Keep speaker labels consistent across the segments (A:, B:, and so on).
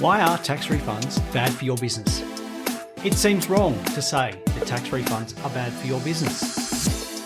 A: Why are tax refunds bad for your business? It seems wrong to say that tax refunds are bad for your business.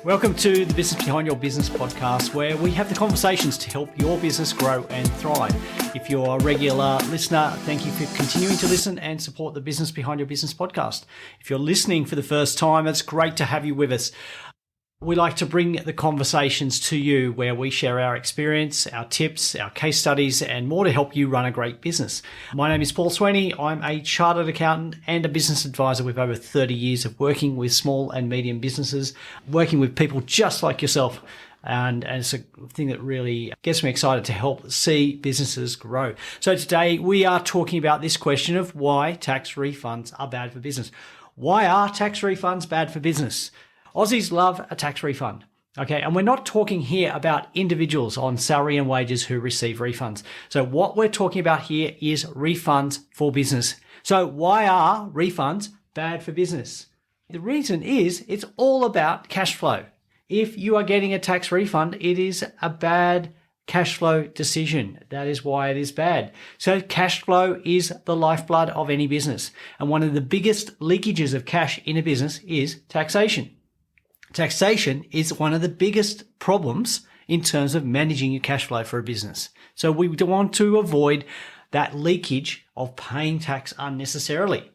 A: Welcome to the Business Behind Your Business podcast, where we have the conversations to help your business grow and thrive. If you're a regular listener, thank you for continuing to listen and support the Business Behind Your Business podcast. If you're listening for the first time, it's great to have you with us. We like to bring the conversations to you where we share our experience, our tips, our case studies, and more to help you run a great business. My name is Paul Sweeney. I'm a chartered accountant and a business advisor with over 30 years of working with small and medium businesses, working with people just like yourself. And it's a thing that really gets me excited to help see businesses grow. So today we are talking about this question of why tax refunds are bad for business. Why are tax refunds bad for business? Aussies love a tax refund. Okay, and we're not talking here about individuals on salary and wages who receive refunds. So what we're talking about here is refunds for business. So why are refunds bad for business? The reason is it's all about cash flow. If you are getting a tax refund, it is a bad cash flow decision. That is why it is bad. So cash flow is the lifeblood of any business. And one of the biggest leakages of cash in a business is taxation. Taxation is one of the biggest problems in terms of managing your cash flow for a business. So we want to avoid that leakage of paying tax unnecessarily.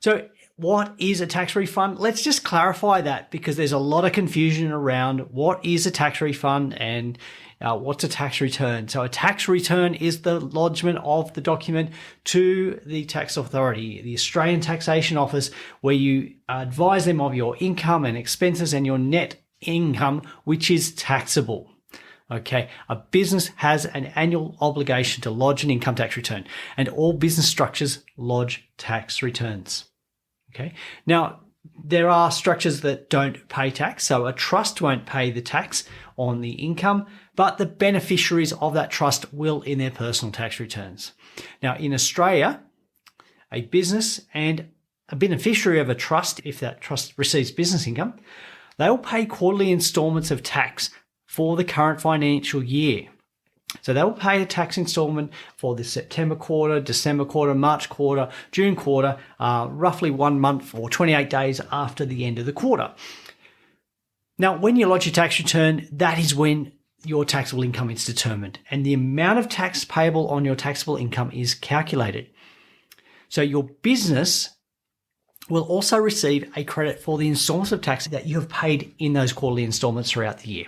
A: So what is a tax refund? Let's just clarify that, because there's a lot of confusion around what is a tax refund and what's a tax return. So a tax return is the lodgement of the document to the tax authority, the Australian Taxation Office, where you advise them of your income and expenses and your net income, which is taxable. Okay, a business has an annual obligation to lodge an income tax return, and all business structures lodge tax returns. Okay, now there are structures that don't pay tax. So a trust won't pay the tax on the income, but the beneficiaries of that trust will in their personal tax returns. Now in Australia, a business and a beneficiary of a trust, if that trust receives business income, they will pay quarterly installments of tax for the current financial year. So they will pay a tax installment for the September quarter, December quarter, March quarter, June quarter, roughly 1 month or 28 days after the end of the quarter. Now, when you lodge your tax return, that is when your taxable income is determined, and the amount of tax payable on your taxable income is calculated. So your business will also receive a credit for the installments of tax that you have paid in those quarterly installments throughout the year.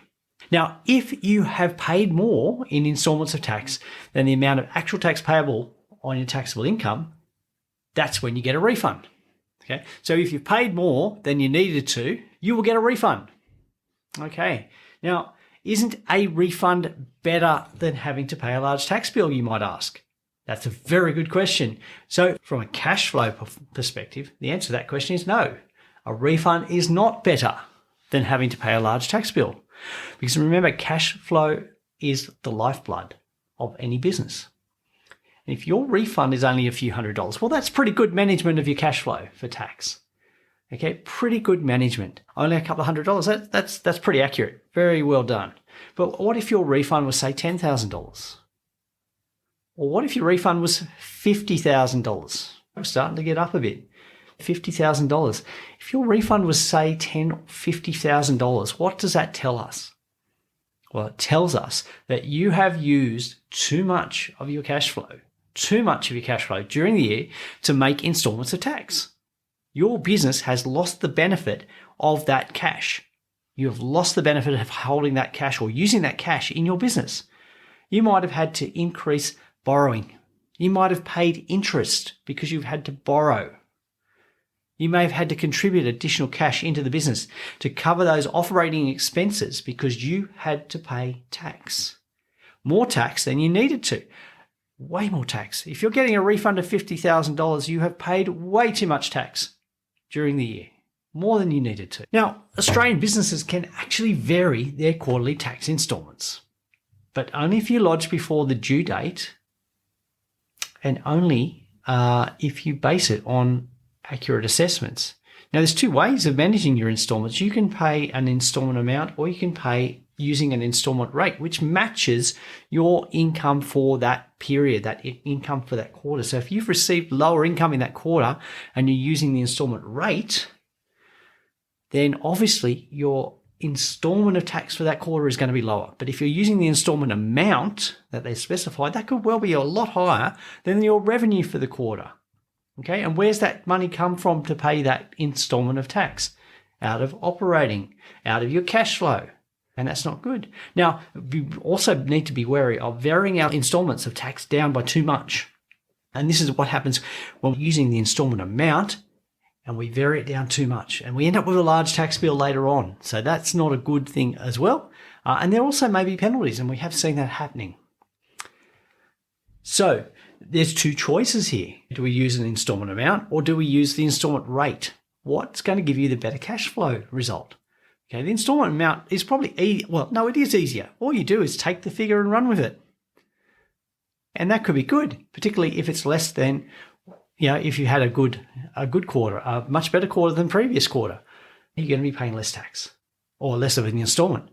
A: Now, if you have paid more in installments of tax than the amount of actual tax payable on your taxable income, that's when you get a refund. Okay, so if you've paid more than you needed to, you will get a refund. Okay, now, isn't a refund better than having to pay a large tax bill, you might ask? That's a very good question. So from a cash flow perspective, the answer to that question is no. A refund is not better than having to pay a large tax bill. Because remember, cash flow is the lifeblood of any business. And if your refund is only a few $100s, well, that's pretty good management of your cash flow for tax. Okay, pretty good management. Only a couple of $100, that's pretty accurate. Very well done. But what if your refund was, say, $10,000? Or what if your refund was $50,000? We're starting to get up a bit. $50,000. If your refund was, say, $10,000 or $50,000, what does that tell us? Well, it tells us that you have used too much of your cash flow during the year to make installments of tax. Your business has lost the benefit of that cash. You have lost the benefit of holding that cash or using that cash in your business. You might have had to increase borrowing. You might have paid interest because you've had to borrow. You may have had to contribute additional cash into the business to cover those operating expenses because you had to pay tax. More tax than you needed to. Way more tax. If you're getting a refund of $50,000, you have paid way too much tax during the year. More than you needed to. Now, Australian businesses can actually vary their quarterly tax installments, but only if you lodge before the due date and only if you base it on accurate assessments. Now, there's two ways of managing your installments. You can pay an installment amount or you can pay using an installment rate, which matches your income for that period, that income for that quarter. So if you've received lower income in that quarter and you're using the installment rate, then obviously your installment of tax for that quarter is going to be lower. But if you're using the installment amount that they specified, that could well be a lot higher than your revenue for the quarter. Okay, and where's that money come from to pay that installment of tax? Out of operating, out of your cash flow. And that's not good. Now, we also need to be wary of varying our installments of tax down by too much. And this is what happens when we're using the installment amount and we vary it down too much. And we end up with a large tax bill later on. So that's not a good thing as well. And there also may be penalties, and we have seen that happening. So there's two choices here. Do we use an installment amount or do we use the installment rate? What's going to give you the better cash flow result? Okay, the installment amount is probably it is easier. All you do is take the figure and run with it. And that could be good, particularly if it's less than, if you had a good quarter, a much better quarter than previous quarter, you're going to be paying less tax or less of an installment.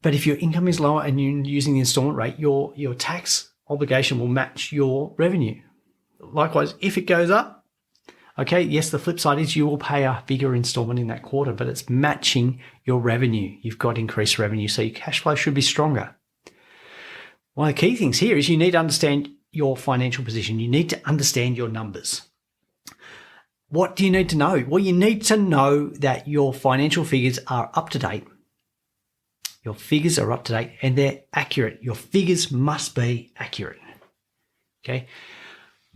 A: But if your income is lower and you're using the installment rate, your tax obligation will match your revenue. Likewise, if it goes up, okay, yes, the flip side is you will pay a bigger installment in that quarter, but it's matching your revenue. You've got increased revenue, so your cash flow should be stronger. One of the key things here is you need to understand your financial position. You need to understand your numbers. What do you need to know? Well, you need to know that your financial figures are up to date. Your figures are up to date and they're accurate. Your figures must be accurate. Okay?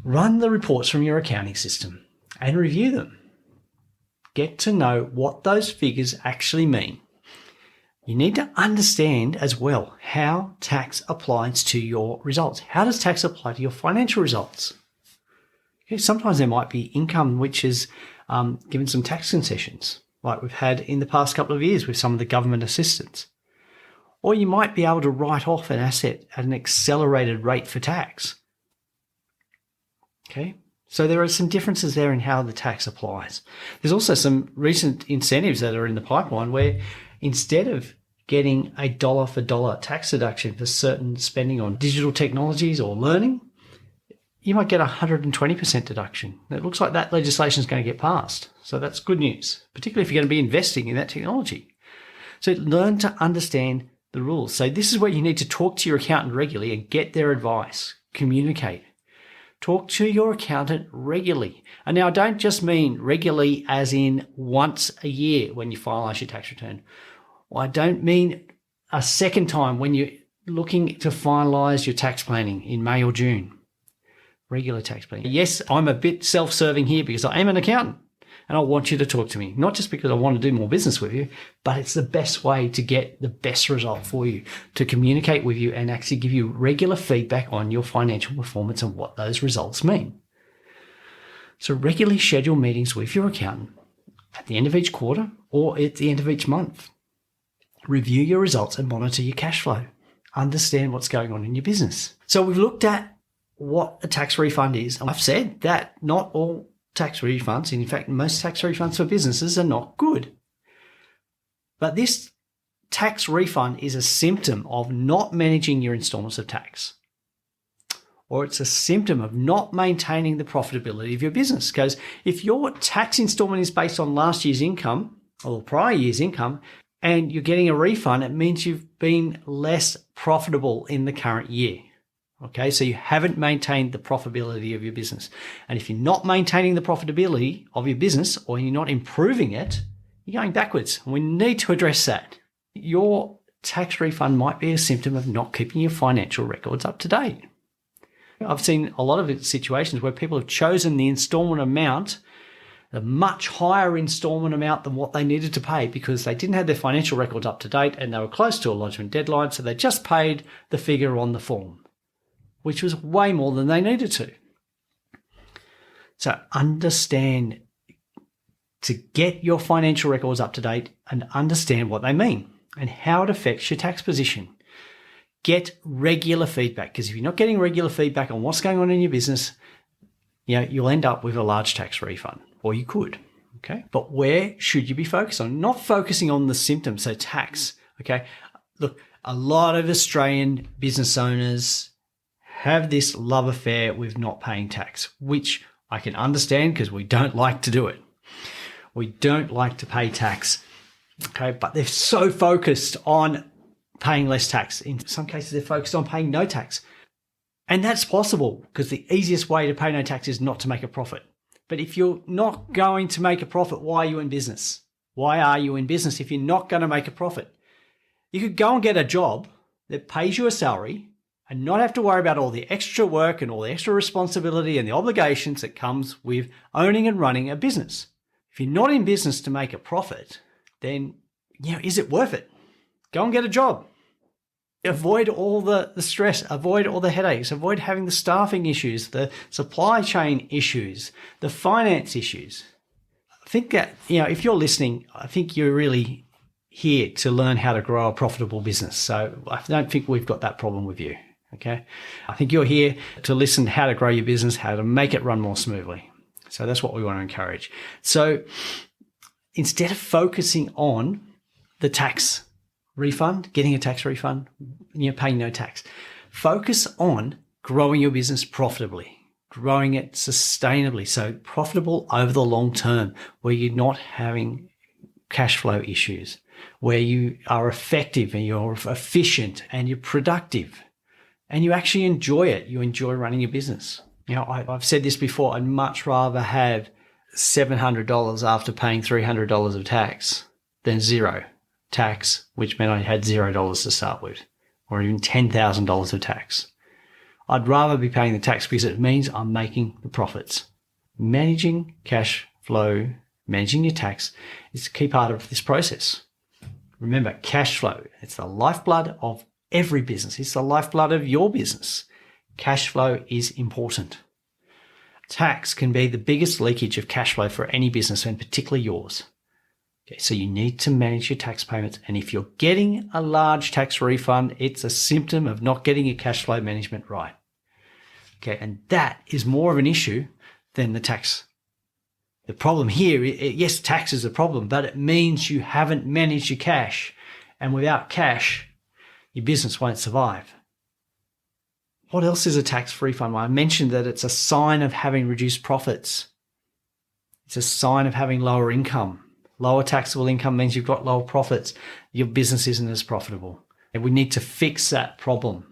A: Run the reports from your accounting system and review them. Get to know what those figures actually mean. You need to understand as well how tax applies to your results. How does tax apply to your financial results? Okay, sometimes there might be income which is given some tax concessions, like we've had in the past couple of years with some of the government assistance. Or you might be able to write off an asset at an accelerated rate for tax. Okay? So there are some differences there in how the tax applies. There's also some recent incentives that are in the pipeline where instead of getting a dollar for dollar tax deduction for certain spending on digital technologies or learning, you might get 120% deduction. It looks like that legislation is going to get passed. So that's good news, particularly if you're going to be investing in that technology. So learn to understand the rules. So this is where you need to talk to your accountant regularly and get their advice. Communicate. Talk to your accountant regularly. And now I don't just mean regularly as in once a year when you finalise your tax return. I don't mean a second time when you're looking to finalise your tax planning in May or June. Regular tax planning. Yes, I'm a bit self-serving here because I am an accountant and I want you to talk to me, not just because I want to do more business with you, but it's the best way to get the best result for you, to communicate with you and actually give you regular feedback on your financial performance and what those results mean. So regularly schedule meetings with your accountant at the end of each quarter or at the end of each month. Review your results and monitor your cash flow. Understand what's going on in your business. So we've looked at what a tax refund is. I've said that not all tax refunds, in fact, most tax refunds for businesses are not good. But this tax refund is a symptom of not managing your installments of tax. Or it's a symptom of not maintaining the profitability of your business. Because if your tax installment is based on last year's income or prior year's income, and you're getting a refund, it means you've been less profitable in the current year. Okay, so you haven't maintained the profitability of your business. And if you're not maintaining the profitability of your business or you're not improving it, you're going backwards. And we need to address that. Your tax refund might be a symptom of not keeping your financial records up to date. I've seen a lot of situations where people have chosen the installment amount, a much higher installment amount than what they needed to pay because they didn't have their financial records up to date and they were close to a lodgement deadline, so they just paid the figure on the form, which was way more than they needed to. So understand to get your financial records up to date and understand what they mean and how it affects your tax position. Get regular feedback, because if you're not getting regular feedback on what's going on in your business, you'll end up with a large tax refund, or you could. Okay. But where should you be focused on? Not focusing on the symptoms, so tax. Okay. Look, a lot of Australian business owners have this love affair with not paying tax, which I can understand because we don't like to do it. We don't like to pay tax. Okay. But they're so focused on paying less tax. In some cases, they're focused on paying no tax. And that's possible because the easiest way to pay no tax is not to make a profit. But if you're not going to make a profit, why are you in business? Why are you in business if you're not going to make a profit? You could go and get a job that pays you a salary and not have to worry about all the extra work and all the extra responsibility and the obligations that comes with owning and running a business. If you're not in business to make a profit, then, is it worth it? Go and get a job. Avoid all the stress, avoid all the headaches, avoid having the staffing issues, the supply chain issues, the finance issues. I think that, if you're listening, I think you're really here to learn how to grow a profitable business. So I don't think we've got that problem with you. Okay. I think you're here to listen to how to grow your business, how to make it run more smoothly. So that's what we want to encourage. So instead of focusing on the tax refund, getting a tax refund, paying no tax, focus on growing your business profitably, growing it sustainably. So profitable over the long term, where you're not having cash flow issues, where you are effective and you're efficient and you're productive and you actually enjoy it. You enjoy running your business. I've said this before, I'd much rather have $700 after paying $300 of tax than zero tax, which meant I had $0 to start with, or even $10,000 of tax. I'd rather be paying the tax because it means I'm making the profits. Managing cash flow, managing your tax is a key part of this process. Remember, cash flow, it's the lifeblood of every business. It's the lifeblood of your business. Cash flow is important. Tax can be the biggest leakage of cash flow for any business, and particularly yours. Okay, so you need to manage your tax payments. And if you're getting a large tax refund, it's a symptom of not getting your cash flow management right. Okay, and that is more of an issue than the tax. The problem here, yes, tax is a problem, but it means you haven't managed your cash. And without cash, your business won't survive. What else is a tax refund? Well, I mentioned that it's a sign of having reduced profits. It's a sign of having lower income. Lower taxable income means you've got lower profits. Your business isn't as profitable. And we need to fix that problem.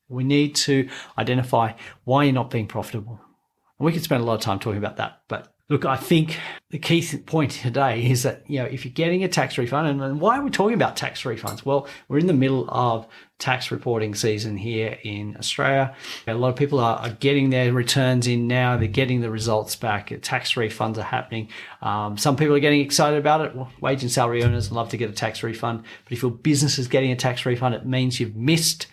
A: We need to identify why you're not being profitable. And we could spend a lot of time talking about that. But look, I think the key point today is that, if you're getting a tax refund, and why are we talking about tax refunds? Well, we're in the middle of tax reporting season here in Australia. A lot of people are getting their returns in now. They're getting the results back. Tax refunds are happening. Some people are getting excited about it. Well, wage and salary earners love to get a tax refund. But if your business is getting a tax refund, it means you've missed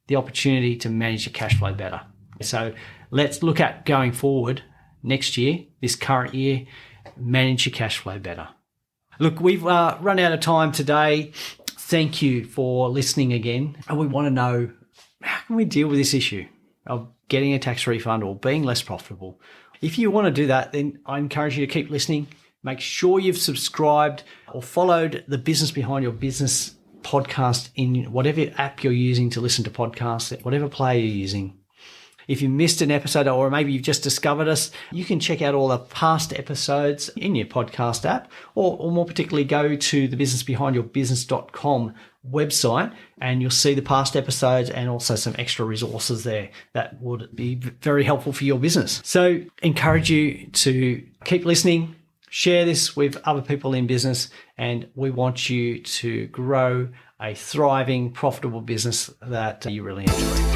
A: the opportunity to manage your cash flow better. So let's look at going forward next year, this current year, manage your cash flow better. Look, we've run out of time today. Thank you for listening again. And we want to know, how can we deal with this issue of getting a tax refund or being less profitable? If you want to do that, then I encourage you to keep listening. Make sure you've subscribed or followed the Business Behind Your Business podcast in whatever app you're using to listen to podcasts, whatever player you're using. If you missed an episode, or maybe you've just discovered us, you can check out all the past episodes in your podcast app, or more particularly go to the businessbehindyourbusiness.com website, and you'll see the past episodes and also some extra resources there that would be very helpful for your business. So encourage you to keep listening, share this with other people in business, and we want you to grow a thriving, profitable business that you really enjoy.